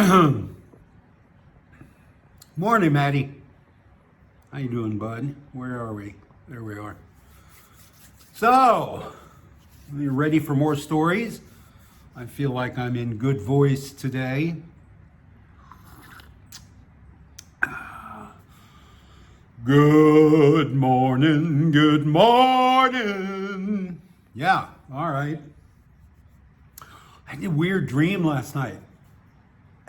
Morning, Maddie. How you doing, bud? Where are we? There we are. So, you ready for more stories? I feel like I'm in good voice today. Good morning, good morning. Yeah, all right. I had a weird dream last night.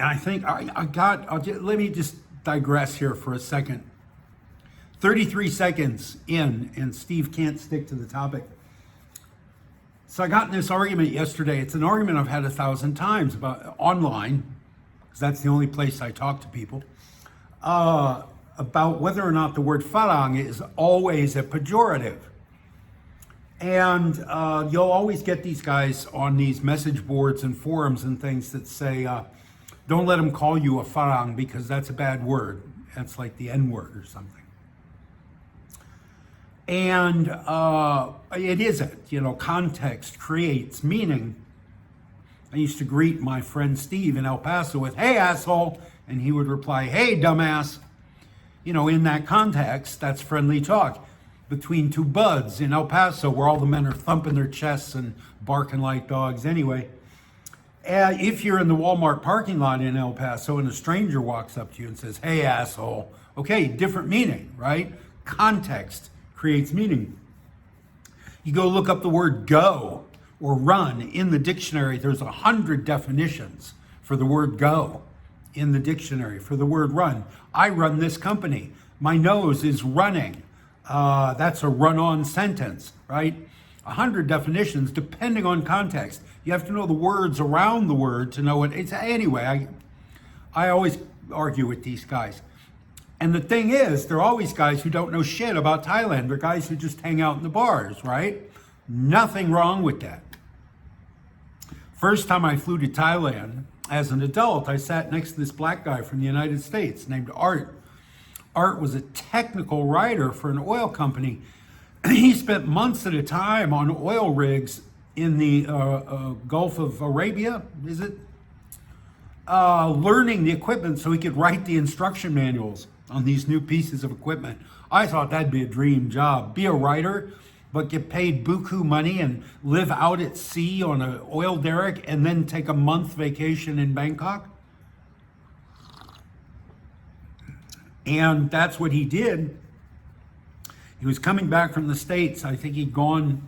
And I think let me just digress here for a second. 33 seconds in, and Steve can't stick to the topic. So I got in this argument yesterday. It's an argument I've had 1,000 times about online, because that's the only place I talk to people, about whether or not the word farang is always a pejorative. And you'll always get these guys on these message boards and forums and things that say, don't let them call you a farang because that's a bad word. That's like the N word or something. And it isn't, context creates meaning. I used to greet my friend Steve in El Paso with, hey, asshole. And he would reply, hey, dumbass. In that context, that's friendly talk between two buds in El Paso where all the men are thumping their chests and barking like dogs anyway. If you're in the Walmart parking lot in El Paso and a stranger walks up to you and says, hey, asshole, okay, different meaning, right? Context creates meaning. You go look up the word go or run in the dictionary. There's 100 definitions for the word go in the dictionary. For the word run, I run this company. My nose is running. That's a run-on sentence, right? 100 definitions depending on context. You have to know the words around the word to know what it's. Anyway, I always argue with these guys. And the thing is, they're always guys who don't know shit about Thailand. They're guys who just hang out in the bars, right? Nothing wrong with that. First time I flew to Thailand as an adult, I sat next to this black guy from the United States named Art. Art was a technical writer for an oil company. He spent months at a time on oil rigs in the Gulf of Arabia, is it? Learning the equipment so he could write the instruction manuals on these new pieces of equipment. I thought that'd be a dream job. Be a writer, but get paid buku money and live out at sea on an oil derrick and then take a month vacation in Bangkok. And that's what he did. He was coming back from the States. I think he'd gone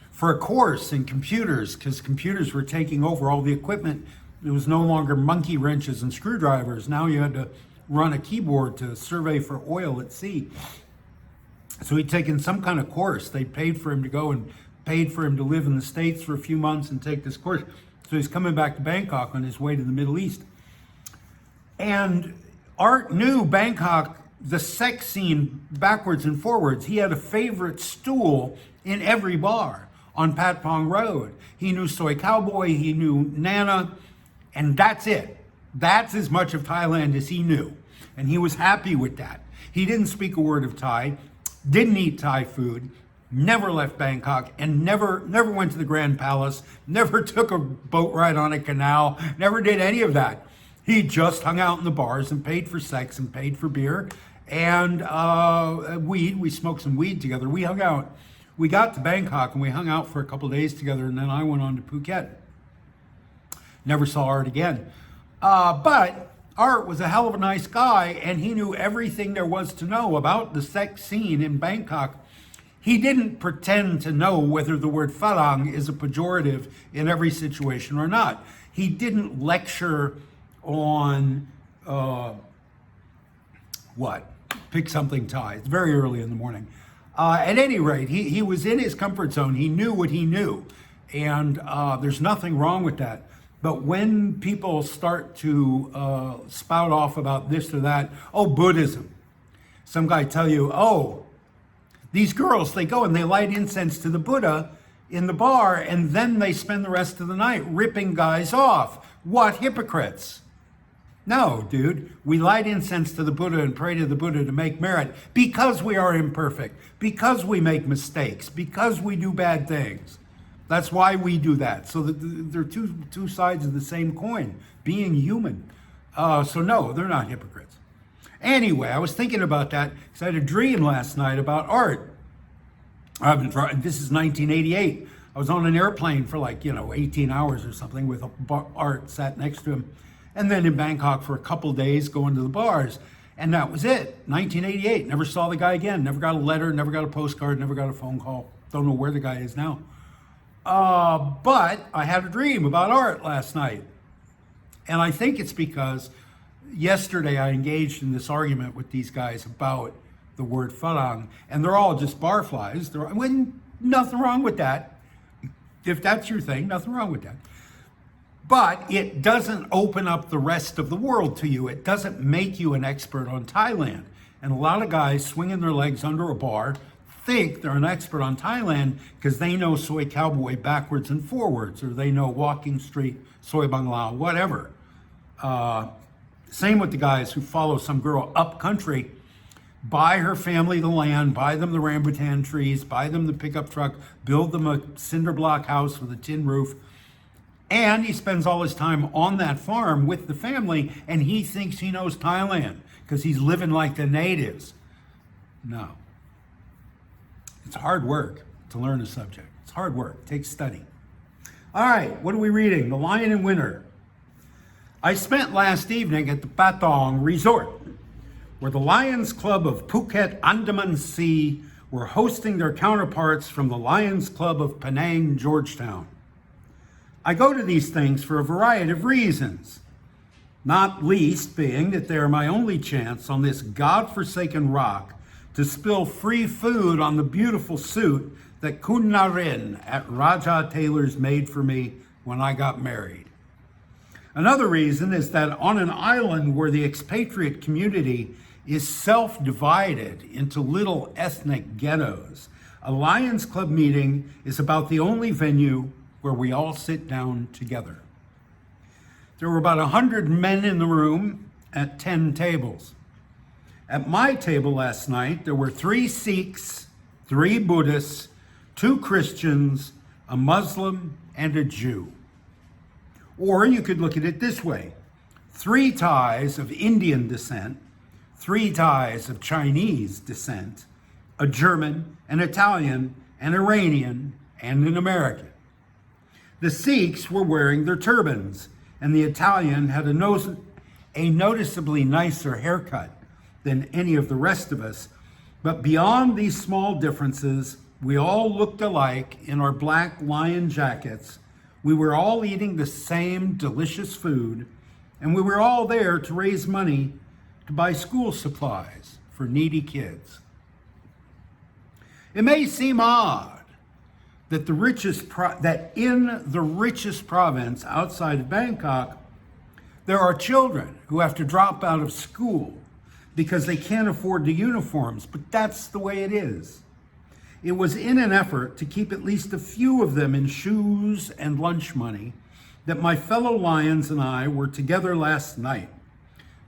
for a course in computers because computers were taking over all the equipment. It was no longer monkey wrenches and screwdrivers. Now you had to run a keyboard to survey for oil at sea. So he'd taken some kind of course. They paid for him to go and paid for him to live in the States for a few months and take this course. So he's coming back to Bangkok on his way to the Middle East. And Art knew Bangkok, the sex scene backwards and forwards. He had a favorite stool in every bar on Patpong Road. He knew Soy Cowboy, he knew Nana, and that's it. That's as much of Thailand as he knew. And he was happy with that. He didn't speak a word of Thai, didn't eat Thai food, never left Bangkok, and never went to the Grand Palace, never took a boat ride on a canal, never did any of that. He just hung out in the bars and paid for sex and paid for beer and weed. We smoked some weed together. We hung out. We got to Bangkok and we hung out for a couple of days together, and then I went on to Phuket. Never saw Art again. But Art was a hell of a nice guy, and he knew everything there was to know about the sex scene in Bangkok. He didn't pretend to know whether the word farang is a pejorative in every situation or not. He didn't lecture on pick something Thai. It's very early in the morning. At any rate, he was in his comfort zone. He knew what he knew, and there's nothing wrong with that. But when people start to spout off about this or that, Buddhism. Some guy tell you, these girls, they go and they light incense to the Buddha in the bar, and then they spend the rest of the night ripping guys off. What hypocrites. No, dude, we light incense to the Buddha and pray to the Buddha to make merit because we are imperfect, because we make mistakes, because we do bad things. That's why we do that. So they're two sides of the same coin, being human. So no, they're not hypocrites. Anyway, I was thinking about that because I had a dream last night about art. This is 1988. I was on an airplane for 18 hours or something with Art sat next to him. And then in Bangkok for a couple days going to the bars. And that was it, 1988. Never saw the guy again. Never got a letter, never got a postcard, never got a phone call. Don't know where the guy is now. But I had a dream about art last night. And I think it's because yesterday I engaged in this argument with these guys about the word farang, and they're all just barflies. Nothing wrong with that. If that's your thing, nothing wrong with that. But it doesn't open up the rest of the world to you. It doesn't make you an expert on Thailand. And a lot of guys swinging their legs under a bar think they're an expert on Thailand because they know soy cowboy backwards and forwards, or they know walking street, soy bangla, whatever. Same with the guys who follow some girl up country, buy her family the land, buy them the rambutan trees, buy them the pickup truck, build them a cinder block house with a tin roof, and he spends all his time on that farm with the family, and he thinks he knows Thailand because he's living like the natives. No. It's hard work to learn a subject. It's hard work. It takes study. All right, what are we reading? The Lion in Winter. I spent last evening at the Patong Resort, where the Lions Club of Phuket Andaman Sea were hosting their counterparts from the Lions Club of Penang, Georgetown. I go to these things for a variety of reasons, not least being that they are my only chance on this godforsaken rock to spill free food on the beautiful suit that Kun Narin at Raja Taylor's made for me when I got married. Another reason is that on an island where the expatriate community is self-divided into little ethnic ghettos, a Lions Club meeting is about the only venue where we all sit down together. There were about 100 men in the room at 10 tables. At my table last night, there were 3 Sikhs, 3 Buddhists, 2 Christians, a Muslim, and a Jew. Or you could look at it this way: 3 Thais of Indian descent, 3 Thais of Chinese descent, a German, an Italian, an Iranian, and an American. The Sikhs were wearing their turbans, and the Italian had a noticeably nicer haircut than any of the rest of us. But beyond these small differences, we all looked alike in our black lion jackets. We were all eating the same delicious food, and we were all there to raise money to buy school supplies for needy kids. It may seem odd that in the richest province outside of Bangkok, there are children who have to drop out of school because they can't afford the uniforms, but that's the way it is. It was in an effort to keep at least a few of them in shoes and lunch money that my fellow Lions and I were together last night,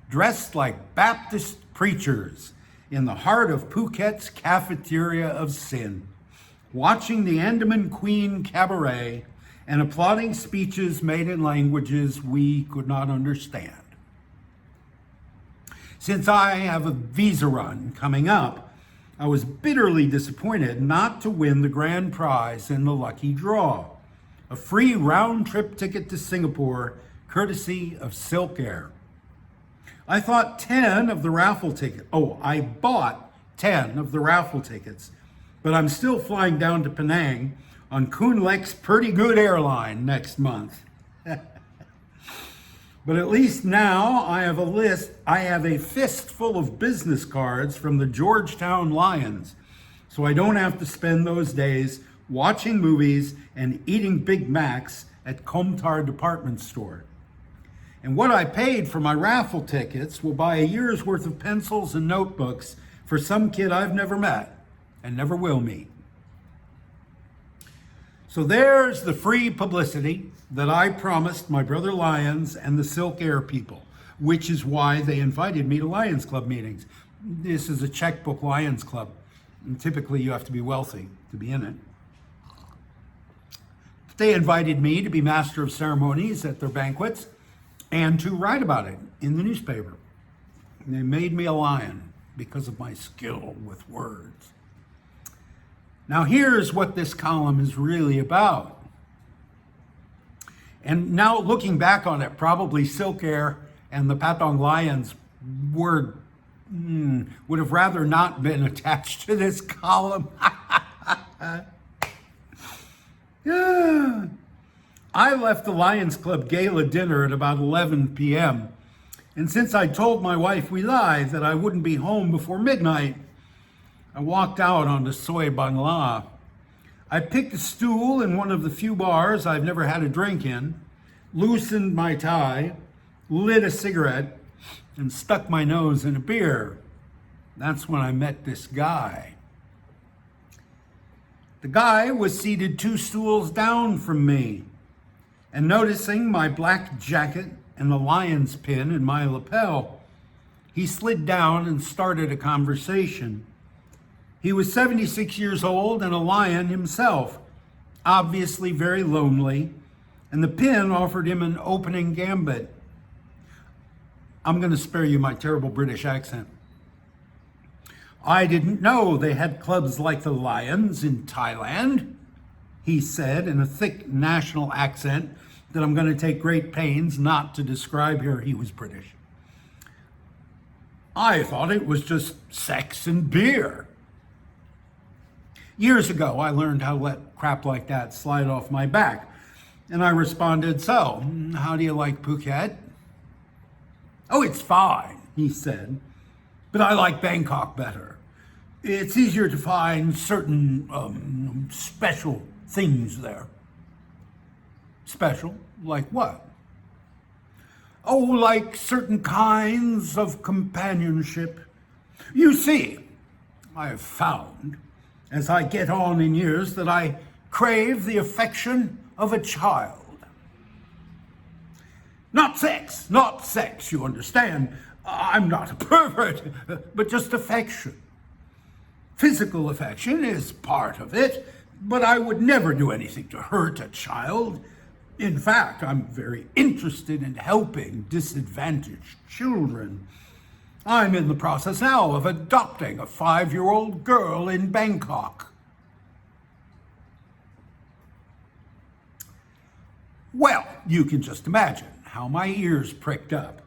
dressed like Baptist preachers in the heart of Phuket's cafeteria of sin, watching the Andaman Queen Cabaret and applauding speeches made in languages we could not understand. Since I have a visa run coming up, I was bitterly disappointed not to win the grand prize in the lucky draw, a free round-trip ticket to Singapore, courtesy of Silk Air. I bought 10 of the raffle tickets, but I'm still flying down to Penang on Kun Lek's pretty good airline next month. But at least now I have a fistful of business cards from the Georgetown Lions, so I don't have to spend those days watching movies and eating Big Macs at Komtar department store. And what I paid for my raffle tickets will buy a year's worth of pencils and notebooks for some kid I've never met and never will meet. So there's the free publicity that I promised my brother Lions and the Silk Air people, which is why they invited me to Lions Club meetings. This is a checkbook Lions Club, and typically you have to be wealthy to be in it. They invited me to be master of ceremonies at their banquets, and to write about it in the newspaper. And they made me a lion because of my skill with words. Now here's what this column is really about. And now looking back on it, probably Silk Air and the Patong Lions would have rather not been attached to this column. Yeah. I left the Lions Club gala dinner at about 11 p.m. And since I told my wife we lied that I wouldn't be home before midnight, I walked out onto Soy Bangla. I picked a stool in one of the few bars I've never had a drink in, loosened my tie, lit a cigarette, and stuck my nose in a beer. That's when I met this guy. The guy was seated 2 stools down from me, and noticing my black jacket and the lion's pin in my lapel, he slid down and started a conversation. He was 76 years old and a lion himself, obviously very lonely, and the pin offered him an opening gambit. I'm going to spare you my terrible British accent. I didn't know they had clubs like the Lions in Thailand, he said in a thick national accent that I'm going to take great pains not to describe here. He was British. I thought it was just sex and beer. Years ago, I learned how to let crap like that slide off my back. And I responded, so, how do you like Phuket? Oh, it's fine, he said, but I like Bangkok better. It's easier to find certain special things there. Special? Like what? Oh, like certain kinds of companionship. You see, I have found, as I get on in years, that I crave the affection of a child. Not sex, you understand. I'm not a pervert, but just affection. Physical affection is part of it, but I would never do anything to hurt a child. In fact, I'm very interested in helping disadvantaged children. I'm in the process now of adopting a 5-year-old girl in Bangkok. Well, you can just imagine how my ears pricked up.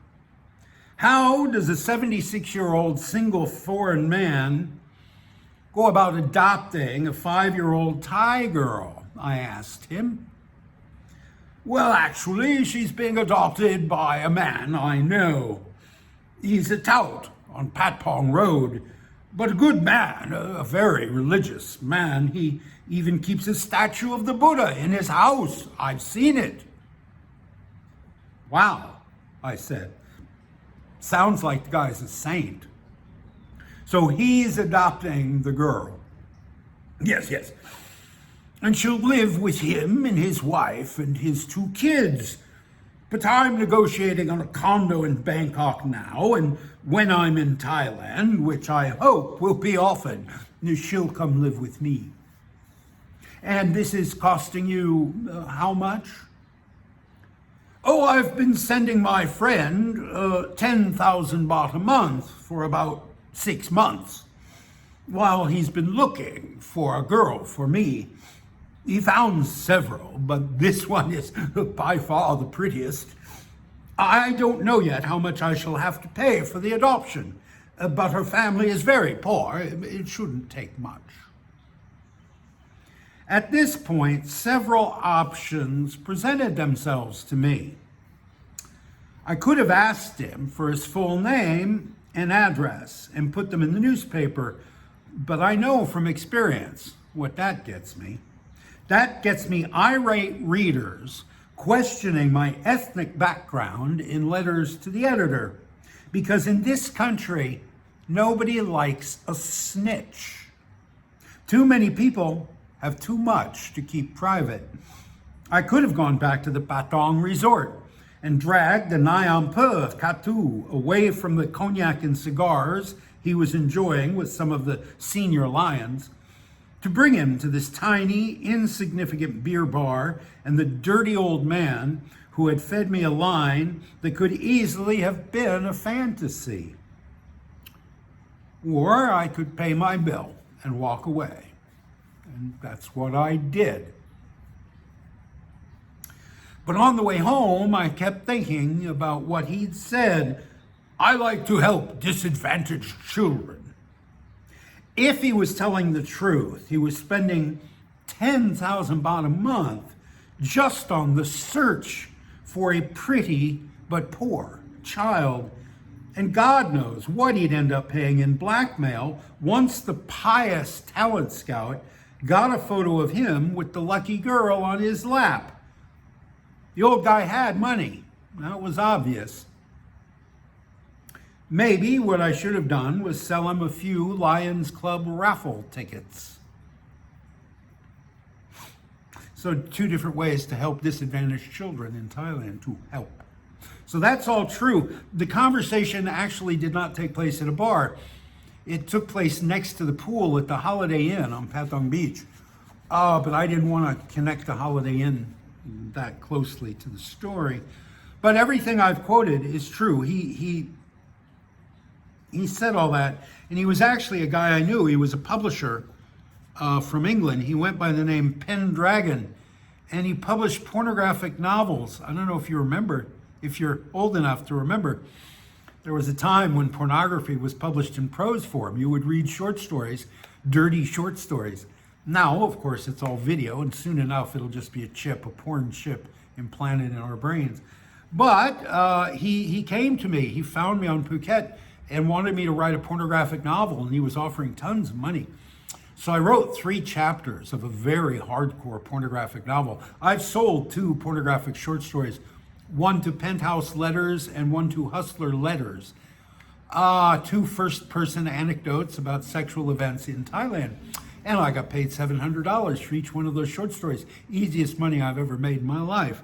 How does a 76-year-old single foreign man go about adopting a 5-year-old Thai girl? I asked him. Well, actually, she's being adopted by a man I know. He's a tout on Patpong Road, but a good man, a very religious man. He even keeps a statue of the Buddha in his house. I've seen it. Wow, I said. Sounds like the guy's a saint. So he's adopting the girl. Yes. And she'll live with him and his wife and his 2 kids. But I'm negotiating on a condo in Bangkok now, and when I'm in Thailand, which I hope will be often, she'll come live with me. And this is costing you how much? Oh, I've been sending my friend 10,000 baht a month for about 6 months, while he's been looking for a girl for me. He found several, but this one is by far the prettiest. I don't know yet how much I shall have to pay for the adoption, but her family is very poor. It shouldn't take much. At this point, several options presented themselves to me. I could have asked him for his full name and address and put them in the newspaper, but I know from experience what that gets me. That gets me irate readers questioning my ethnic background in letters to the editor, because in this country, nobody likes a snitch. Too many people have too much to keep private. I could have gone back to the Patong resort and dragged the Nayampe of Katu away from the cognac and cigars he was enjoying with some of the senior lions, to bring him to this tiny, insignificant beer bar and the dirty old man who had fed me a line that could easily have been a fantasy. Or I could pay my bill and walk away. And that's what I did. But on the way home, I kept thinking about what he'd said. I like to help disadvantaged children. If he was telling the truth, he was spending 10,000 baht a month just on the search for a pretty but poor child. And God knows what he'd end up paying in blackmail once the pious talent scout got a photo of him with the lucky girl on his lap. The old guy had money. That was obvious. Maybe what I should have done was sell him a few Lions Club raffle tickets. So 2 different ways to help disadvantaged children in Thailand, to help. So that's all true. The conversation actually did not take place at a bar. It took place next to the pool at the Holiday Inn on Patong Beach. But I didn't want to connect the Holiday Inn that closely to the story. But everything I've quoted is true. He said all that, and he was actually a guy I knew. He was a publisher from England. He went by the name Pendragon, and he published pornographic novels. I don't know if you remember, if you're old enough to remember. There was a time when pornography was published in prose form. You would read short stories, dirty short stories. Now, of course, it's all video, and soon enough it'll just be a chip, a porn chip implanted in our brains. But he came to me. He found me on Phuket and wanted me to write a pornographic novel, and he was offering tons of money. So I wrote 3 chapters of a very hardcore pornographic novel. I've sold 2 pornographic short stories, one to Penthouse Letters and one to Hustler Letters. 2 first-person anecdotes about sexual events in Thailand. And I got paid $700 for each one of those short stories. Easiest money I've ever made in my life.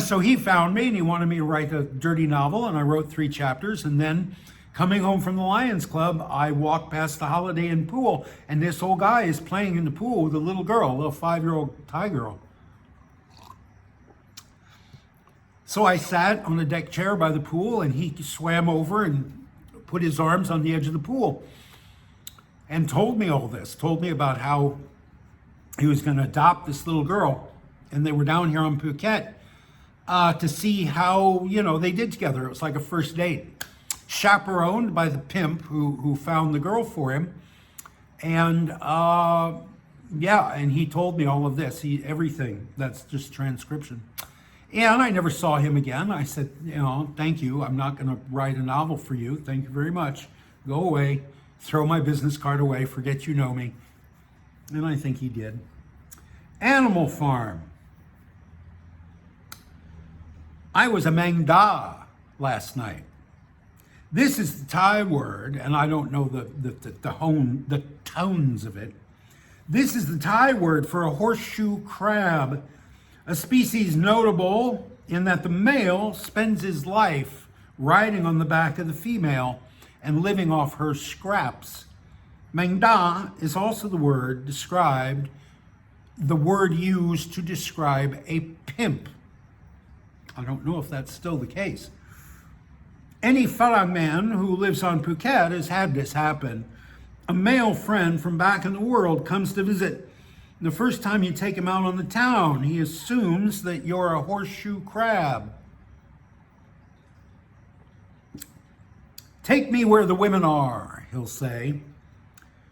So he found me and he wanted me to write a dirty novel, and I wrote 3 chapters. And then coming home from the Lions Club, I walked past the Holiday Inn pool, and this old guy is playing in the pool with a little girl, a little 5-year-old Thai girl. So I sat on a deck chair by the pool, and he swam over and put his arms on the edge of the pool and told me all this, told me about how he was going to adopt this little girl. And they were down here on Phuket to see how, they did together. It was like a first date. Chaperoned by the pimp who found the girl for him. And and he told me all of this, everything. That's just transcription. And I never saw him again. I said, thank you. I'm not going to write a novel for you. Thank you very much. Go away. Throw my business card away. Forget you know me. And I think he did. Animal Farm. I was a Mangda last night. This is the Thai word, and I don't know the tones of it. This is the Thai word for a horseshoe crab, a species notable in that the male spends his life riding on the back of the female and living off her scraps. Mangda is also the word used to describe a pimp. I don't know if that's still the case. Any Farang man who lives on Phuket has had this happen. A male friend from back in the world comes to visit. The first time you take him out on the town, he assumes that you're a horseshoe crab. Take me where the women are, he'll say.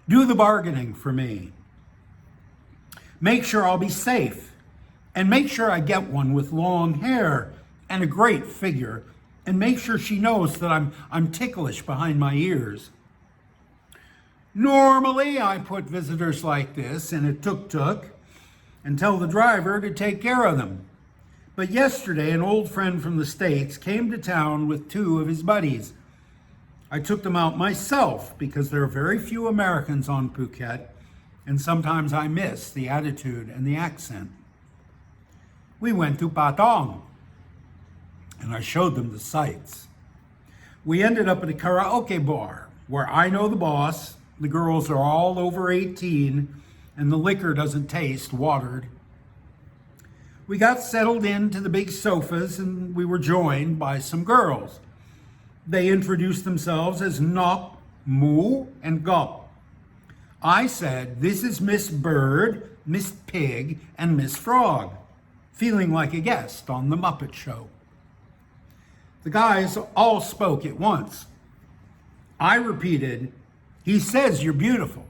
Do the bargaining for me. Make sure I'll be safe. And make sure I get one with long hair and a great figure. And make sure she knows that I'm ticklish behind my ears. Normally, I put visitors like this in a tuk-tuk and tell the driver to take care of them. But yesterday, an old friend from the States came to town with 2 of his buddies. I took them out myself because there are very few Americans on Phuket, and sometimes I miss the attitude and the accent. We went to Patong, and I showed them the sights. We ended up at a karaoke bar where I know the boss, the girls are all over 18, and the liquor doesn't taste watered. We got settled into the big sofas and we were joined by some girls. They introduced themselves as Knock, Moo, and Gop. I said, "This is Miss Bird, Miss Pig, and Miss Frog," feeling like a guest on the Muppet Show. The guys all spoke at once. I repeated, "He says you're beautiful,"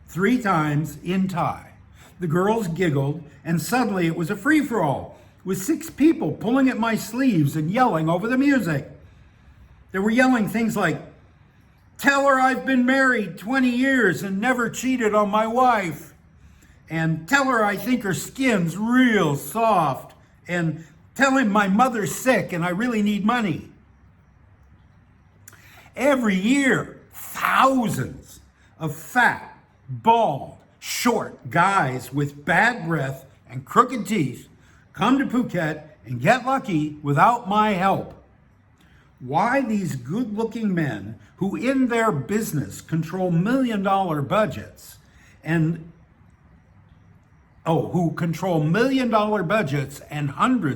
3 times in Thai. The girls giggled, and suddenly it was a free-for-all, with 6 people pulling at my sleeves and yelling over the music. They were yelling things like, "Tell her I've been married 20 years and never cheated on my wife," and "Tell her I think her skin's real soft," and "Tell him my mother's sick and I really need money." Every year, thousands of fat, bald, short guys with bad breath and crooked teeth come to Phuket and get lucky without my help. Why these good-looking men who in their business control million-dollar budgets and hundreds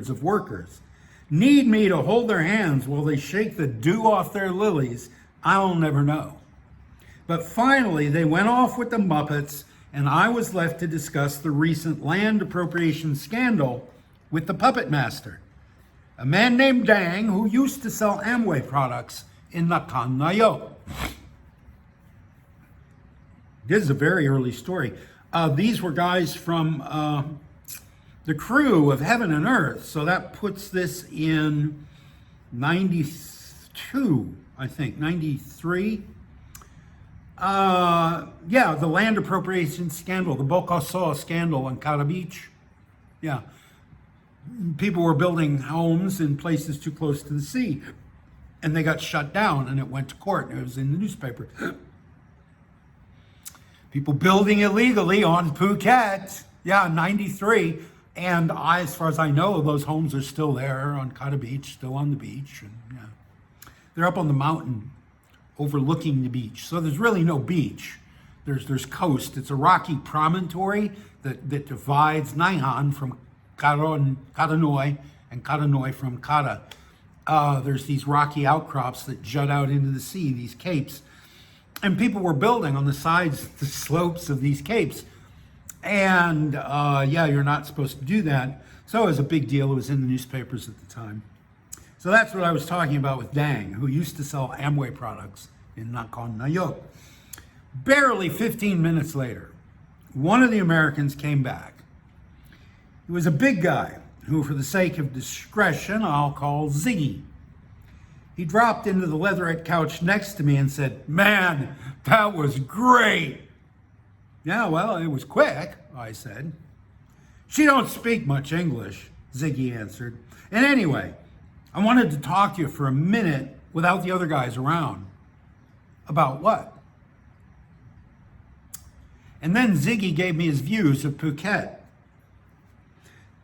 of workers need me to hold their hands while they shake the dew off their lilies, I'll never know. But finally, they went off with the Muppets, and I was left to discuss the recent land appropriation scandal with the puppet master, a man named Dang who used to sell Amway products in Nakhon Nayok. This is a very early story. These were guys from the crew of Heaven and Earth, so that puts this in 92, I think, 93. Yeah, the land appropriation scandal, the Bokasaw scandal on Kata Beach. Yeah. People were building homes in places too close to the sea, and they got shut down, and it went to court, and it was in the newspaper. People building illegally on Phuket. Yeah, 93. And as far as I know, those homes are still there on Kata Beach, still on the beach. And yeah, they're up on the mountain overlooking the beach. So there's really no beach. There's coast. It's a rocky promontory that divides Naihan from Katanoi and Katanoi from Kata. There's these rocky outcrops that jut out into the sea, these capes. And people were building on the sides, the slopes of these capes. And yeah, you're not supposed to do that. So it was a big deal. It was in the newspapers at the time. So that's what I was talking about with Dang, who used to sell Amway products in Nakhon Nayok. Barely 15 minutes later, one of the Americans came back. He was a big guy who, for the sake of discretion, I'll call Ziggy. He dropped into the leatherette couch next to me and said, "Man, that was great." "Yeah, well, it was quick," I said. "She don't speak much English," Ziggy answered. "And anyway, I wanted to talk to you for a minute without the other guys around." "About what?" And then Ziggy gave me his views of Phuket.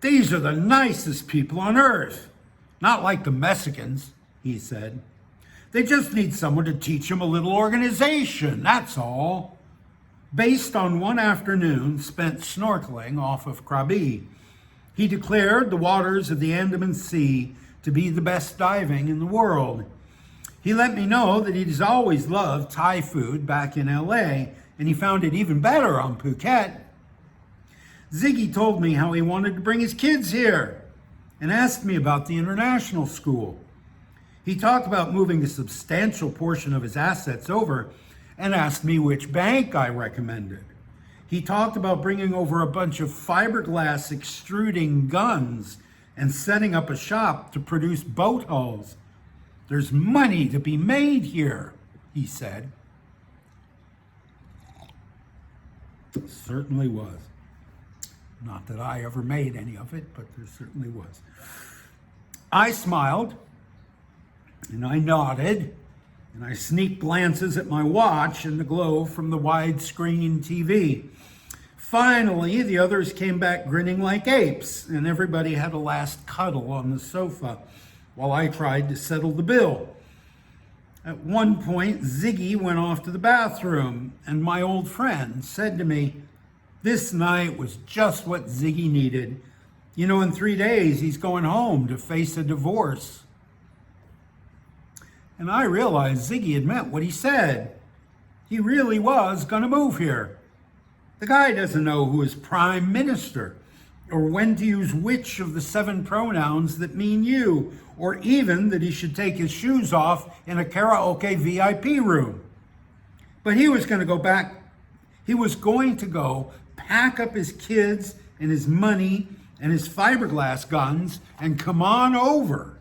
"These are the nicest people on earth. Not like the Mexicans," he said. "They just need someone to teach them a little organization, that's all." Based on one afternoon spent snorkeling off of Krabi, he declared the waters of the Andaman Sea to be the best diving in the world. He let me know that he's always loved Thai food back in LA, and he found it even better on Phuket. Ziggy told me how he wanted to bring his kids here and asked me about the international school. He talked about moving a substantial portion of his assets over and asked me which bank I recommended. He talked about bringing over a bunch of fiberglass extruding guns and setting up a shop to produce boat hulls. "There's money to be made here," he said. Certainly was. Not that I ever made any of it, but there certainly was. I smiled, and I nodded, and I sneaked glances at my watch in the glow from the widescreen TV. Finally, the others came back grinning like apes, and everybody had a last cuddle on the sofa while I tried to settle the bill. At one point, Ziggy went off to the bathroom, and my old friend said to me, "This night was just what Ziggy needed. You know, in 3 days, he's going home to face a divorce. And I realized Ziggy had meant what he said. He really was going to move here. The guy doesn't know who is prime minister, or when to use which of the 7 pronouns that mean you, or even that he should take his shoes off in a karaoke VIP room. But he was going to go back. He was going to go pack up his kids and his money and his fiberglass guns and come on over.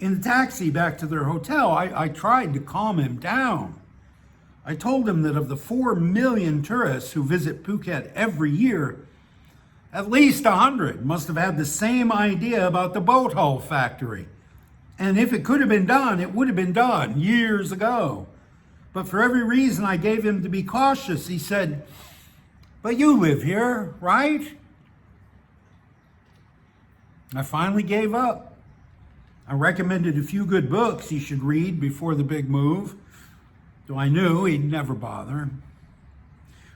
In the taxi back to their hotel, I tried to calm him down. I told him that of the 4 million tourists who visit Phuket every year, at least 100 must have had the same idea about the boat hull factory. And if it could have been done, it would have been done years ago. But for every reason I gave him to be cautious, he said, "But you live here, right?" I finally gave up. I recommended a few good books he should read before the big move, though I knew he'd never bother.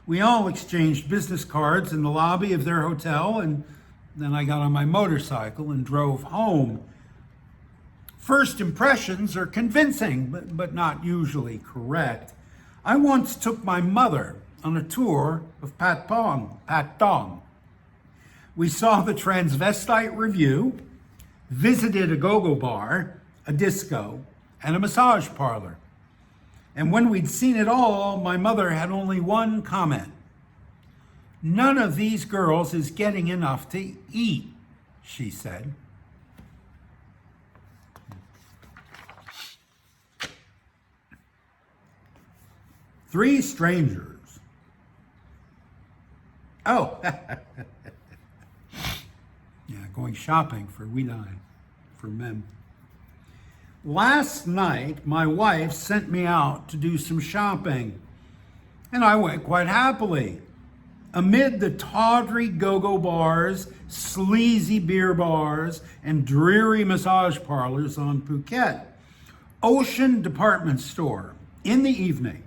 We all exchanged business cards in the lobby of their hotel, and then I got on my motorcycle and drove home. First impressions are convincing, but not usually correct. I once took my mother on a tour of Patong. We saw the Transvestite Review, visited a go-go bar, a disco, and a massage parlor. And when we'd seen it all, my mother had only one comment. "None of these girls is getting enough to eat," she said. Three strangers. Oh, yeah, going shopping for for men. Last night, my wife sent me out to do some shopping, and I went quite happily. Amid the tawdry go-go bars, sleazy beer bars, and dreary massage parlors on Phuket, Ocean Department Store, in the evening,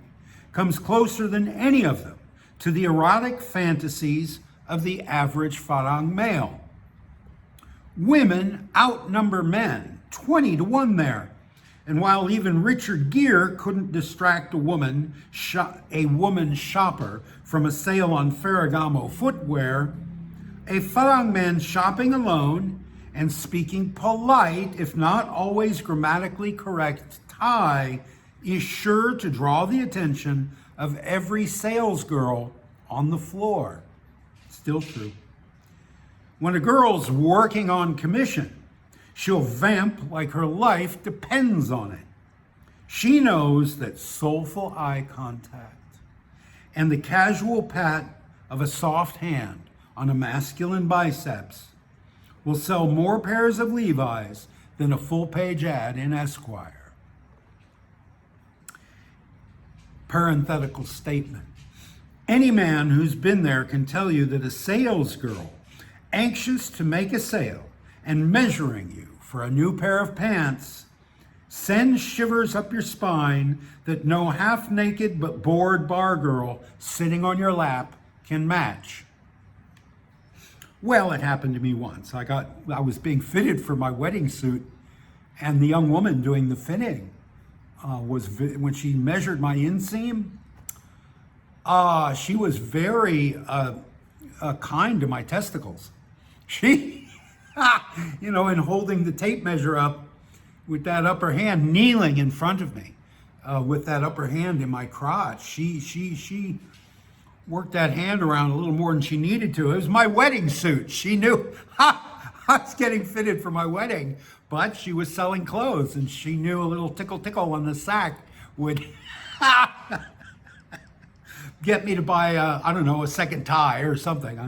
comes closer than any of them to the erotic fantasies of the average Farang male. Women outnumber men 20 to 1 there. And while even Richard Gere couldn't distract a woman shopper from a sale on Ferragamo footwear, a Farang man shopping alone and speaking polite, if not always grammatically correct, Thai is sure to draw the attention of every salesgirl on the floor. Still true. When a girl's working on commission, she'll vamp like her life depends on it. She knows that soulful eye contact and the casual pat of a soft hand on a masculine biceps will sell more pairs of Levi's than a full-page ad in Esquire. Parenthetical statement. Any man who's been there can tell you that a sales girl, anxious to make a sale and measuring you for a new pair of pants, sends shivers up your spine that no half-naked but bored bar girl sitting on your lap can match. Well, it happened to me once. I was being fitted for my wedding suit, and the young woman doing the fitting when she measured my inseam, she was very kind to my testicles. She, in holding the tape measure up with that upper hand, kneeling in front of me with that upper hand in my crotch, she worked that hand around a little more than she needed to. It was my wedding suit. She knew I was getting fitted for my wedding, but she was selling clothes, and she knew a little tickle on the sack would get me to buy, a second tie or something. I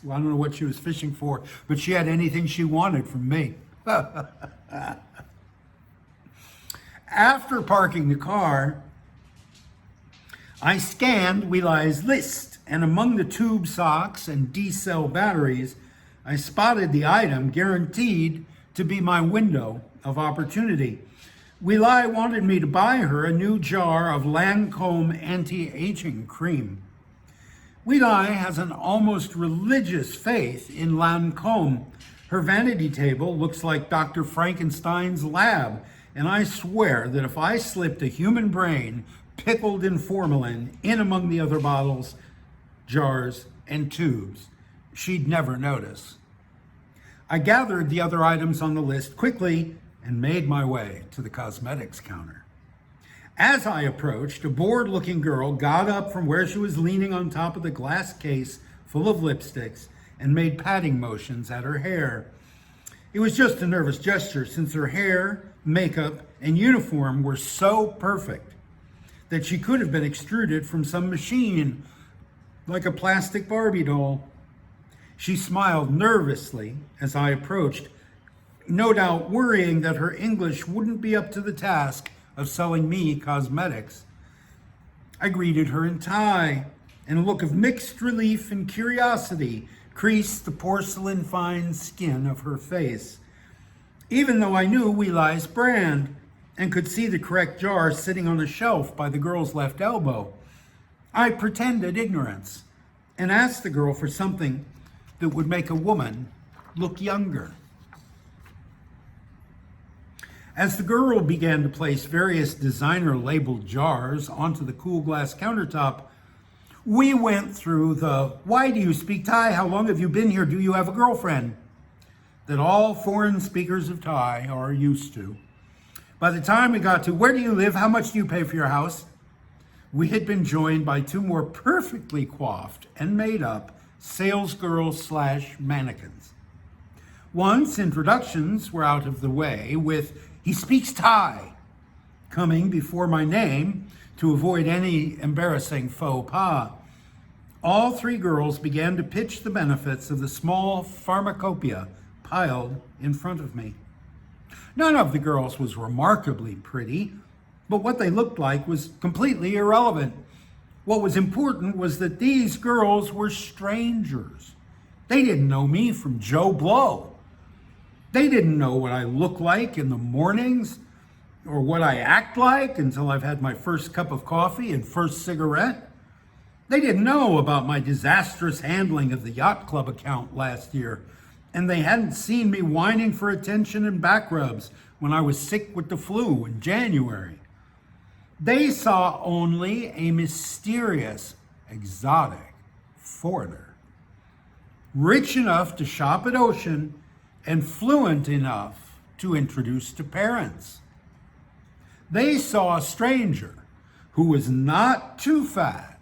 don't know what she was fishing for, but she had anything she wanted from me. After parking the car, I scanned Wilai's list, and among the tube socks and D-cell batteries, I spotted the item guaranteed to be my window of opportunity. Wilai wanted me to buy her a new jar of Lancome anti-aging cream. Weelai has an almost religious faith in Lancôme. Her vanity table looks like Dr. Frankenstein's lab, and I swear that if I slipped a human brain pickled in formalin in among the other bottles, jars, and tubes, she'd never notice. I gathered the other items on the list quickly and made my way to the cosmetics counter. As I approached, a bored-looking girl got up from where she was leaning on top of the glass case full of lipsticks and made patting motions at her hair. It was just a nervous gesture since her hair, makeup, and uniform were so perfect that she could have been extruded from some machine, like a plastic Barbie doll. She smiled nervously as I approached, no doubt worrying that her English wouldn't be up to the task of selling me cosmetics. I greeted her in Thai, and a look of mixed relief and curiosity creased the porcelain-fine skin of her face. Even though I knew Weelai's brand and could see the correct jar sitting on a shelf by the girl's left elbow, I pretended ignorance and asked the girl for something that would make a woman look younger. As the girl began to place various designer-labeled jars onto the cool glass countertop, we went through the, "Why do you speak Thai? How long have you been here? Do you have a girlfriend?" that all foreign speakers of Thai are used to. By the time we got to, "Where do you live? How much do you pay for your house?" we had been joined by two more perfectly coiffed and made up salesgirls/mannequins. Once introductions were out of the way, with "He speaks Thai" coming before my name to avoid any embarrassing faux pas, all three girls began to pitch the benefits of the small pharmacopoeia piled in front of me. None of the girls was remarkably pretty, but what they looked like was completely irrelevant. What was important was that these girls were strangers. They didn't know me from Joe Blow. They didn't know what I look like in the mornings or what I act like until I've had my first cup of coffee and first cigarette. They didn't know about my disastrous handling of the yacht club account last year, and they hadn't seen me whining for attention and back rubs when I was sick with the flu in January. They saw only a mysterious, exotic foreigner, rich enough to shop at Ocean and fluent enough to introduce to parents. They saw a stranger who was not too fat,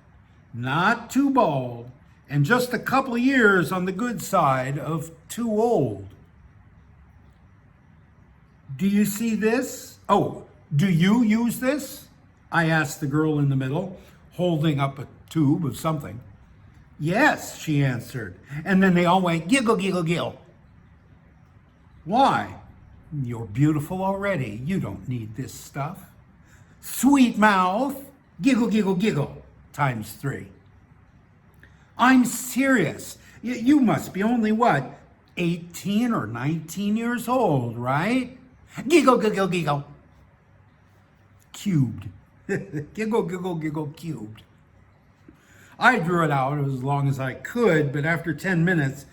not too bald, and just a couple of years on the good side of too old. "Do you see this? Oh, do you use this?" I asked the girl in the middle, holding up a tube of something. "Yes," she answered. And then they all went, "Giggle, giggle, giggle." "Why? You're beautiful already. You don't need this stuff." "Sweet mouth." Giggle, giggle, giggle, times 3. "I'm serious. You must be only, what, 18 or 19 years old, right?" Giggle, giggle, giggle. Cubed. Giggle, giggle, giggle, cubed. I drew it out as long as I could, but after 10 minutes,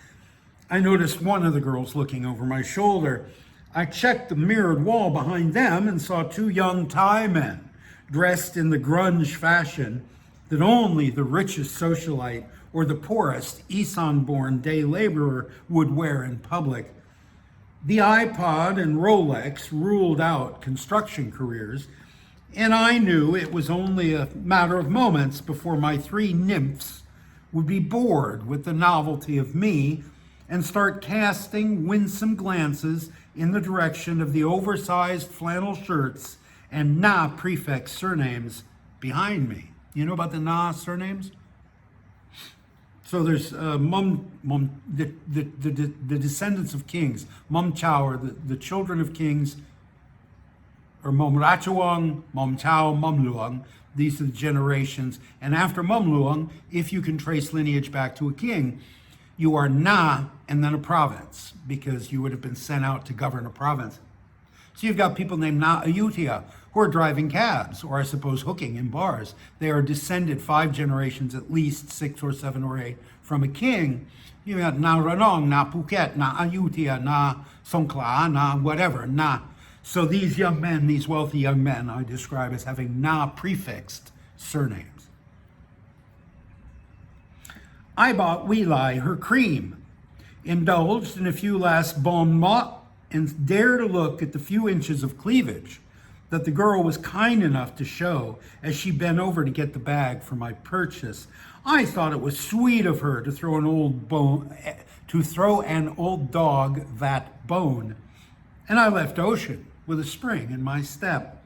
I noticed one of the girls looking over my shoulder. I checked the mirrored wall behind them and saw two young Thai men dressed in the grunge fashion that only the richest socialite or the poorest Isan-born day laborer would wear in public. The iPod and Rolex ruled out construction careers, and I knew it was only a matter of moments before my three nymphs would be bored with the novelty of me and start casting winsome glances in the direction of the oversized flannel shirts and Na prefix surnames behind me. You know about the Na surnames? So there's the descendants of kings, Mom Chow, or the children of kings, or Mom Ratchawang, Mom Chow, Mom Luang. These are the generations. And after Mom Luang, if you can trace lineage back to a king, you are Na and then a province, because you would have been sent out to govern a province. So you've got people named Na Ayutthaya who are driving cabs, or I suppose hooking in bars. They are descended 5 generations, at least 6 or 7 or 8, from a king. You've got Na Ranong, Na Phuket, Na Ayutthaya, Na Songkhla, Na whatever, Na. So these young men, these wealthy young men, I describe as having Na prefixed surnames. I bought Wee Lai her cream, indulged in a few last bon mots, and dared to look at the few inches of cleavage that the girl was kind enough to show as she bent over to get the bag for my purchase. I thought it was sweet of her to throw an old dog that bone, and I left Ocean with a spring in my step.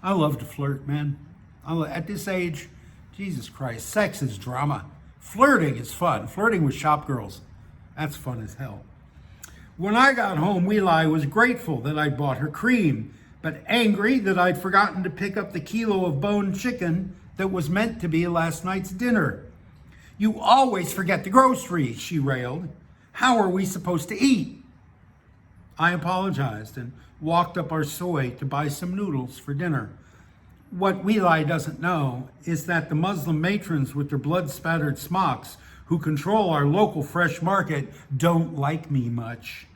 I love to flirt, man. At this age, Jesus Christ, sex is drama. Flirting is fun. Flirting with shop girls, that's fun as hell. When I got home, Wee Lai was grateful that I'd bought her cream, but angry that I'd forgotten to pick up the kilo of boned chicken that was meant to be last night's dinner. You always forget the groceries, she railed. How are we supposed to eat? I apologized and walked up our soy to buy some noodles for dinner. What Wee Lai doesn't know is that the Muslim matrons with their blood-spattered smocks who control our local fresh market don't like me much,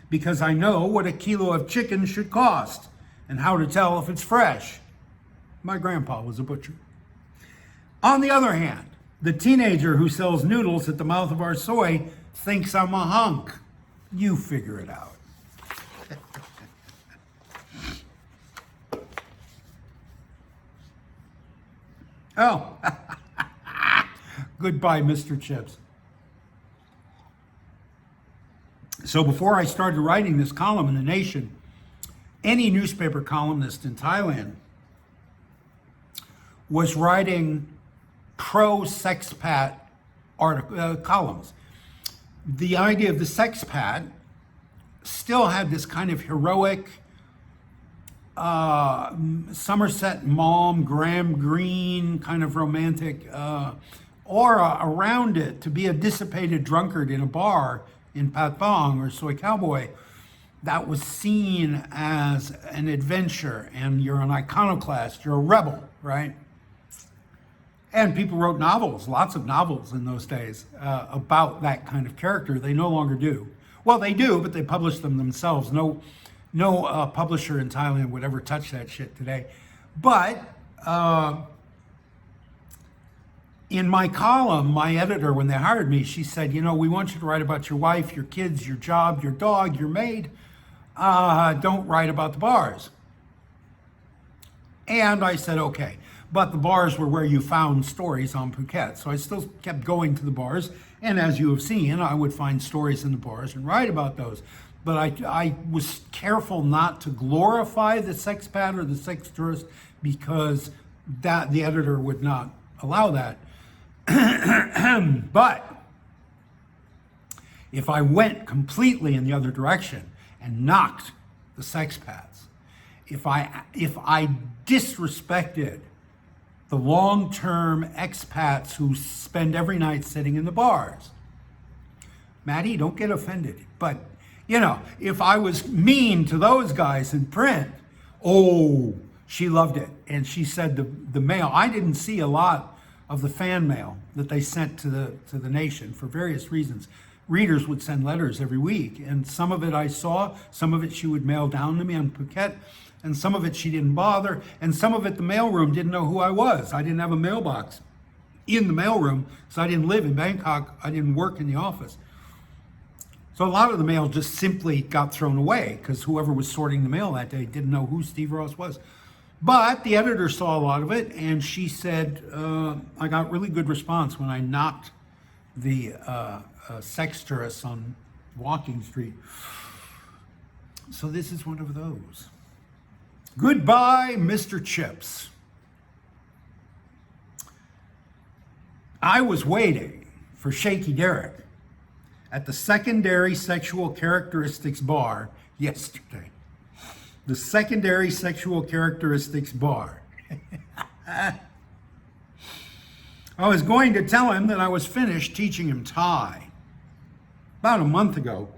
because I know what a kilo of chicken should cost and how to tell if it's fresh. My grandpa was a butcher. On the other hand, the teenager who sells noodles at the mouth of our soy thinks I'm a hunk. You figure it out. Oh, goodbye, Mr. Chips. So before I started writing this column in The Nation, any newspaper columnist in Thailand was writing pro-sexpat columns. The idea of the sexpat still had this kind of heroic Somerset Maugham, Graham Greene kind of romantic aura around it, to be a dissipated drunkard in a bar in Patpong or Soy Cowboy. That was seen as an adventure, and you're an iconoclast, you're a rebel, right? And people wrote novels, lots of novels in those days, about that kind of character. They no longer do. Well, they do, but they publish them themselves. No publisher in Thailand would ever touch that shit today. But in my column, my editor, when they hired me, she said, we want you to write about your wife, your kids, your job, your dog, your maid. Don't write about the bars. And I said, okay. But the bars were where you found stories on Phuket. So I still kept going to the bars. And as you have seen, I would find stories in the bars and write about those. But I was careful not to glorify the sexpat or the sex tourist, because the editor would not allow that. But if I went completely in the other direction and knocked the sexpats, if I disrespected the long-term expats who spend every night sitting in the bars, Maddie, don't get offended, but if I was mean to those guys in print, oh, she loved it. And she said the mail, I didn't see a lot of the fan mail that they sent to the Nation for various reasons. Readers would send letters every week, and some of it I saw, some of it she would mail down to me on Phuket, and some of it she didn't bother, and some of it the mailroom didn't know who I was. I didn't have a mailbox in the mailroom, so I didn't live in Bangkok. I didn't work in the office. So a lot of the mail just simply got thrown away because whoever was sorting the mail that day didn't know who Steve Rosse was. But the editor saw a lot of it, and she said, I got really good response when I knocked the sex tourists on Walking Street. So this is one of those. Goodbye, Mr. Chips. I was waiting for Shaky Derek at the Secondary Sexual Characteristics Bar yesterday. The Secondary Sexual Characteristics Bar. I was going to tell him that I was finished teaching him Thai. About a month ago,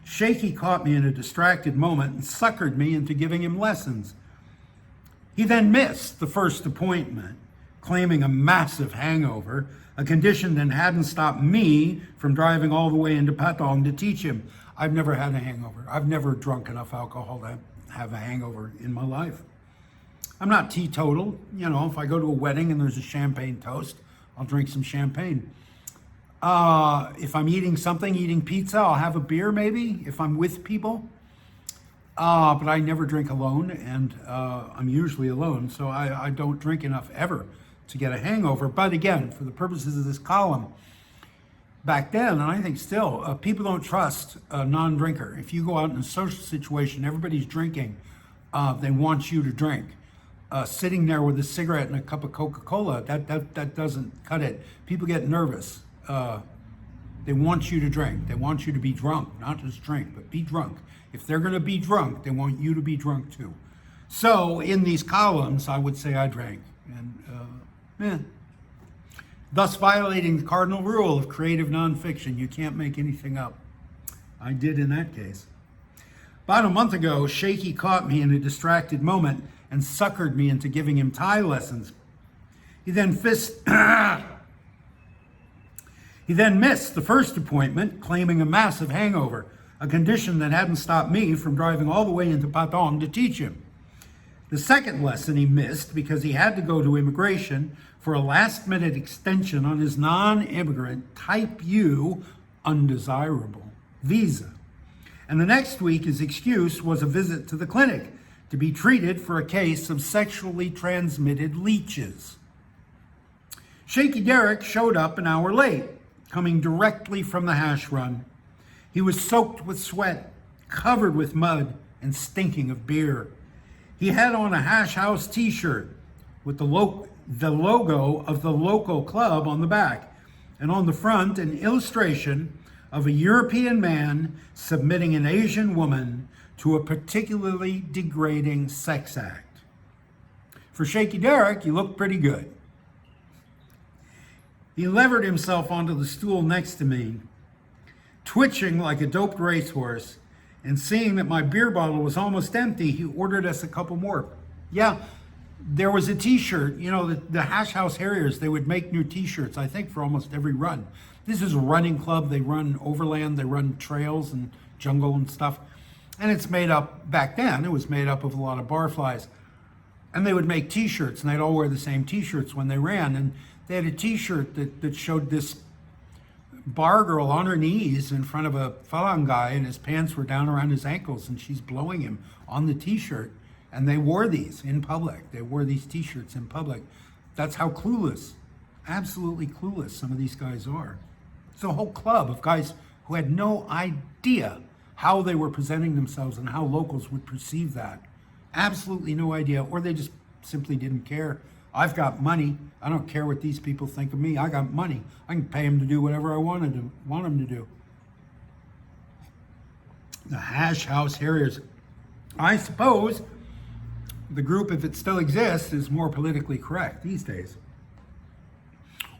Shaky caught me in a distracted moment and suckered me into giving him lessons. He then missed the first appointment, claiming a massive hangover, a condition that hadn't stopped me from driving all the way into Patong to teach him. I've never had a hangover. I've never drunk enough alcohol to have a hangover in my life. I'm not teetotal. You know, if I go to a wedding and there's a champagne toast, I'll drink some champagne. If I'm eating pizza, I'll have a beer maybe, if I'm with people. But I never drink alone, and I'm usually alone, so I don't drink enough ever to get a hangover. But again, for the purposes of this column, back then, and I think still, people don't trust a non-drinker. If you go out in a social situation, everybody's drinking, they want you to drink. Sitting there with a cigarette and a cup of Coca-Cola, that doesn't cut it. People get nervous. They want you to drink. They want you to be drunk, not just drink, but be drunk. If they're going to be drunk, they want you to be drunk too. So in these columns, I would say I drank, and thus violating the cardinal rule of creative nonfiction. You can't make anything up. I did in that case. About a month ago, Shaky caught me in a distracted moment and suckered me into giving him Thai lessons. He then missed the first appointment, claiming a massive hangover, a condition that hadn't stopped me from driving all the way into Patong to teach him. The second lesson he missed because he had to go to immigration for a last-minute extension on his non-immigrant Type U undesirable visa. And the next week, his excuse was a visit to the clinic to be treated for a case of sexually transmitted leeches. Shaky Derek showed up an hour late, coming directly from the hash run. He was soaked with sweat, covered with mud, and stinking of beer. He had on a Hash House t-shirt with the logo of the local club on the back, and on the front an illustration of a European man submitting an Asian woman to a particularly degrading sex act. For Shaky Derek, he looked pretty good. He levered himself onto the stool next to me, twitching like a doped racehorse, and seeing that my beer bottle was almost empty, he ordered us a couple more. Yeah, there was a t-shirt, you know, the Hash House Harriers, they would make new t-shirts, I think, for almost every run. This is a running club. They run overland, they run trails and jungle and stuff. And it's made up, back then, it was made up of a lot of barflies. And they would make t-shirts, and they'd all wear the same t-shirts when they ran. And they had a t-shirt that showed this bar girl on her knees in front of a Falang guy, and his pants were down around his ankles, and she's blowing him on the t-shirt. And they wore these in public. They wore these t-shirts in public. That's how clueless, absolutely clueless some of these guys are. It's a whole club of guys who had no idea how they were presenting themselves and how locals would perceive that. Absolutely no idea, or they just simply didn't care. I've got money. I don't care what these people think of me. I got money. I can pay them to do whatever I want them to do. The Hash House Harriers. I suppose the group, if it still exists, is more politically correct these days.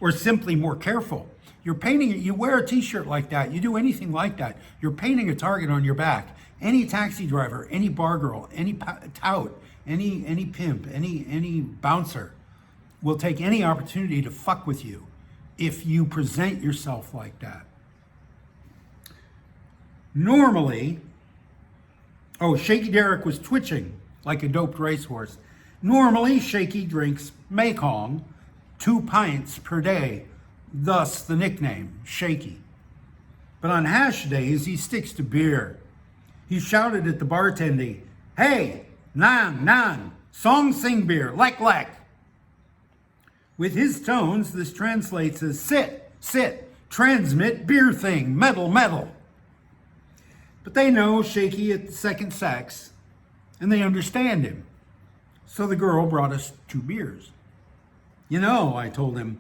Or simply more careful. You're painting it, you wear a t-shirt like that, you do anything like that, you're painting a target on your back. Any taxi driver, any bar girl, any tout, any pimp, any bouncer will take any opportunity to fuck with you if you present yourself like that. Normally, Shaky Derek was twitching like a doped racehorse. Normally, Shaky drinks Mekong 2 pints per day, thus the nickname, Shaky. But on hash days, he sticks to beer. He shouted at the bartender, "Hey, nan, song sing beer, lek. With his tones, this translates as sit, transmit, beer thing, metal. But they know Shaky at the second sex, and they understand him. So the girl brought us 2 beers. You know, I told him,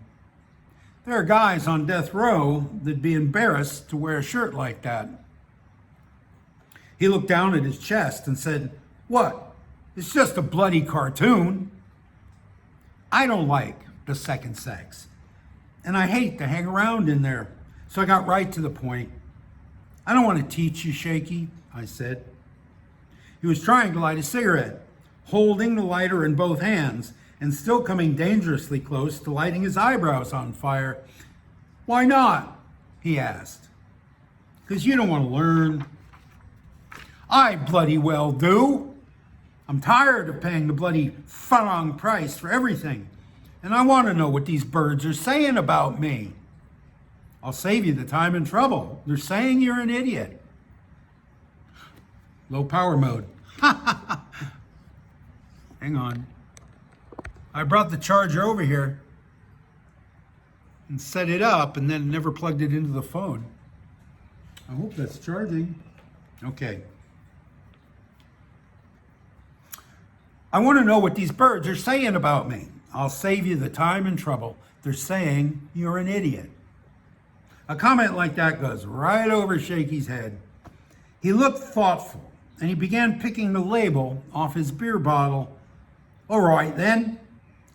there are guys on death row that'd be embarrassed to wear a shirt like that. He looked down at his chest and said, "What? It's just a bloody cartoon." I don't like the second sex, and I hate to hang around in there. So I got right to the point. I don't want to teach you, Shaky, I said. He was trying to light a cigarette, holding the lighter in both hands and still coming dangerously close to lighting his eyebrows on fire. Why not? He asked. Because you don't want to learn. I bloody well do. I'm tired of paying the bloody farang price for everything, and I want to know what these birds are saying about me. I'll save you the time and trouble. They're saying you're an idiot. Low power mode. Hang on. I brought the charger over here and set it up and then never plugged it into the phone. I hope that's charging. Okay. I want to know what these birds are saying about me. I'll save you the time and trouble. They're saying you're an idiot. A comment like that goes right over Shaky's head. He looked thoughtful, and he began picking the label off his beer bottle. All right, then.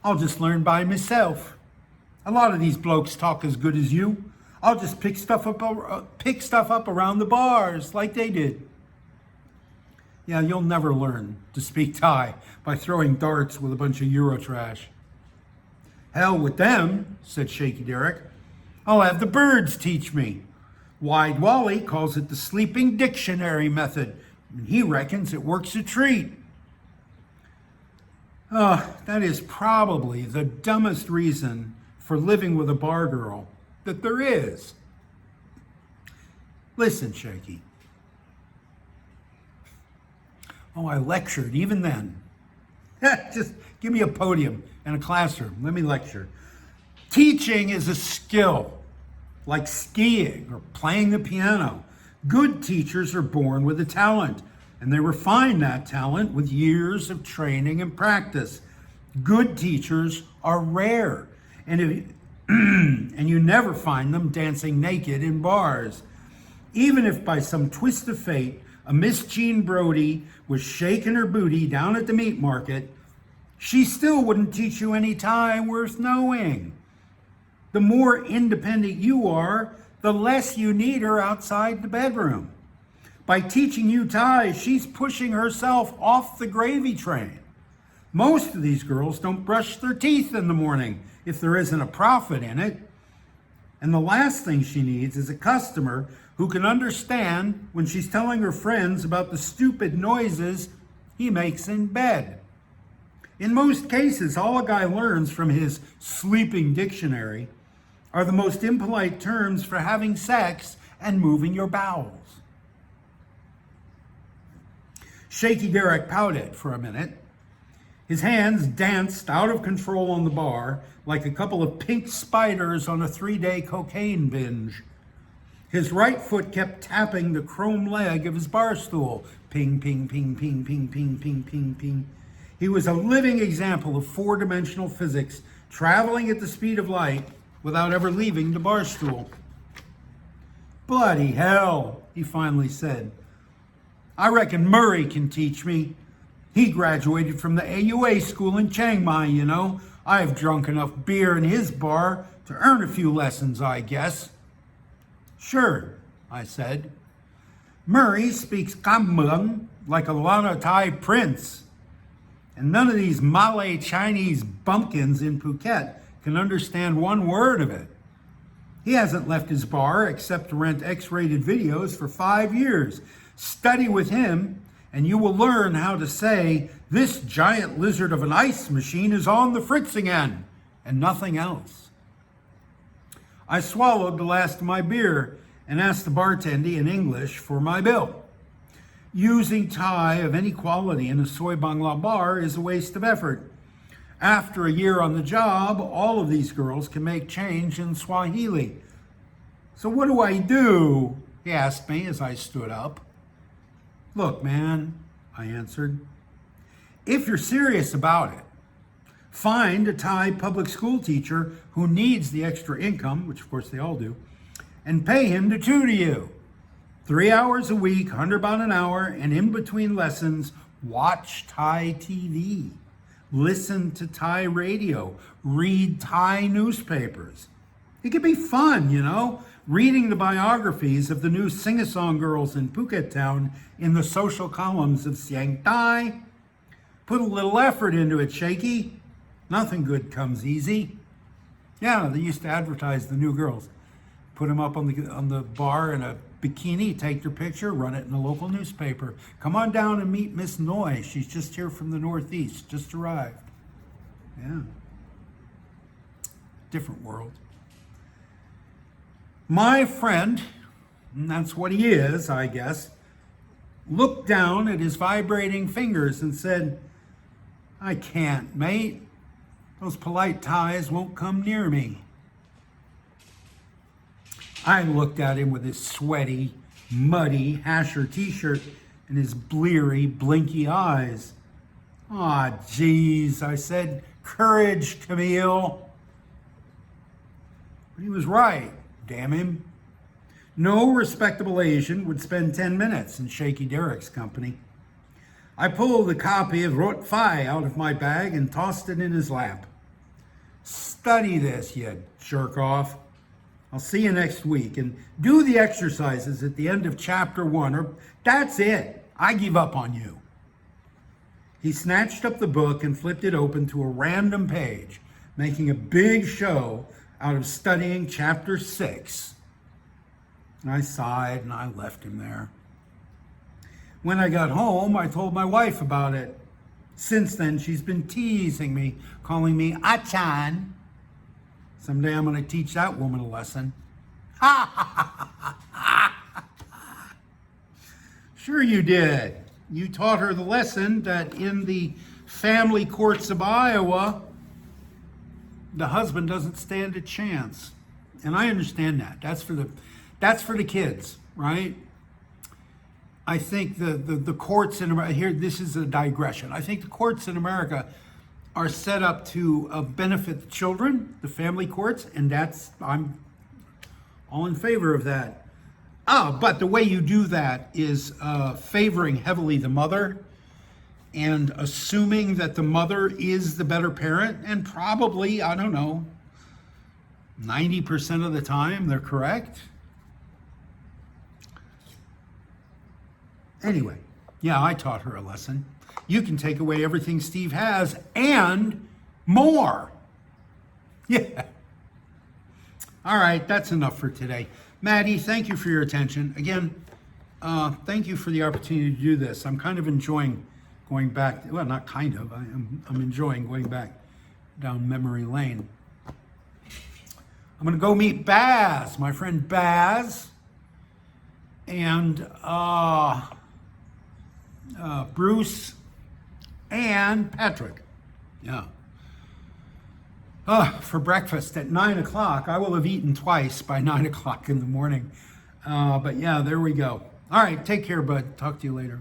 I'll just learn by myself. A lot of these blokes talk as good as you. I'll just pick stuff up around the bars like they did. Yeah, you'll never learn to speak Thai by throwing darts with a bunch of Eurotrash. Hell with them, said Shaky Derek. I'll have the birds teach me. Wide Wally calls it the sleeping dictionary method, and he reckons it works a treat. That is probably the dumbest reason for living with a bar girl that there is. Listen, Shaky. Oh, I lectured even then. Just give me a podium and a classroom. Let me lecture. Teaching is a skill, like skiing or playing the piano. Good teachers are born with a talent, and they refine that talent with years of training and practice. Good teachers are rare, and you never find them dancing naked in bars. Even if by some twist of fate, a Miss Jean Brody was shaking her booty down at the meat market, she still wouldn't teach you any Thai worth knowing. The more independent you are, the less you need her outside the bedroom. By teaching you Thai, she's pushing herself off the gravy train. Most of these girls don't brush their teeth in the morning if there isn't a profit in it. And the last thing she needs is a customer who can understand when she's telling her friends about the stupid noises he makes in bed. In most cases, all a guy learns from his sleeping dictionary are the most impolite terms for having sex and moving your bowels. Shaky Derek pouted for a minute. His hands danced out of control on the bar like a couple of pink spiders on a 3-day cocaine binge. His right foot kept tapping the chrome leg of his bar stool. Ping, ping, ping, ping, ping, ping, ping, ping, ping. He was a living example of 4-dimensional physics, traveling at the speed of light without ever leaving the bar stool. Bloody hell, he finally said. I reckon Murray can teach me. He graduated from the AUA school in Chiang Mai, you know. I've drunk enough beer in his bar to earn a few lessons, I guess. Sure, I said. Murray speaks Kambung like a Lana Thai prince. And none of these Malay Chinese bumpkins in Phuket can understand one word of it. He hasn't left his bar except to rent X-rated videos for 5 years. Study with him, and you will learn how to say, this giant lizard of an ice machine is on the fritz again, and nothing else. I swallowed the last of my beer and asked the bartender in English for my bill. Using Thai of any quality in a soy bangla bar is a waste of effort. After a year on the job, all of these girls can make change in Swahili. So what do I do? He asked me as I stood up. Look, man, I answered, if you're serious about it, find a Thai public school teacher who needs the extra income, which of course they all do, and pay him to tutor you. 3 hours a week, 100 baht an hour, and in between lessons, watch Thai TV, listen to Thai radio, read Thai newspapers. It could be fun, reading the biographies of the new sing-a-song girls in Phuket Town in the social columns of Siang Thai. Put a little effort into it, Shaky. Nothing good comes easy. Yeah, they used to advertise the new girls. Put them up on the bar in a bikini, take their picture, run it in the local newspaper. Come on down and meet Miss Noy. She's just here from the Northeast, just arrived. Yeah. Different world. My friend, and that's what he is, I guess, looked down at his vibrating fingers and said, I can't, mate. Those polite ties won't come near me. I looked at him with his sweaty, muddy Hasher t-shirt and his bleary, blinky eyes. Aw, geez, I said, courage, Camille. But he was right, damn him. No respectable Asian would spend 10 minutes in Shaky Derek's company. I pulled a copy of Rot Phi out of my bag and tossed it in his lap. Study this, you jerk off. I'll see you next week, and do the exercises at the end of chapter 1, or that's it. I give up on you. He snatched up the book and flipped it open to a random page, making a big show out of studying chapter 6. And I sighed and I left him there. When I got home, I told my wife about it. Since then, she's been teasing me, calling me Achan. Someday I'm going to teach that woman a lesson. Sure you did. You taught her the lesson that in the family courts of Iowa, the husband doesn't stand a chance. And I understand that. That's for the kids, right? I think the courts in America, here, this is a digression. I think the courts in America are set up to benefit the children, the family courts, and I'm all in favor of that. But the way you do that is favoring heavily the mother and assuming that the mother is the better parent, and probably, 90% of the time they're correct. Anyway, yeah, I taught her a lesson. You can take away everything Steve has and more. Yeah. All right, that's enough for today. Maddie, thank you for your attention. Again, thank you for the opportunity to do this. I'm kind of enjoying going back. Well, not kind of. I'm enjoying going back down memory lane. I'm going to go meet Baz, my friend Baz, and Bruce and Patrick. Yeah. For breakfast at 9 o'clock. I will have eaten twice by 9 o'clock in the morning. But yeah, there we go. All right, take care, bud. Talk to you later.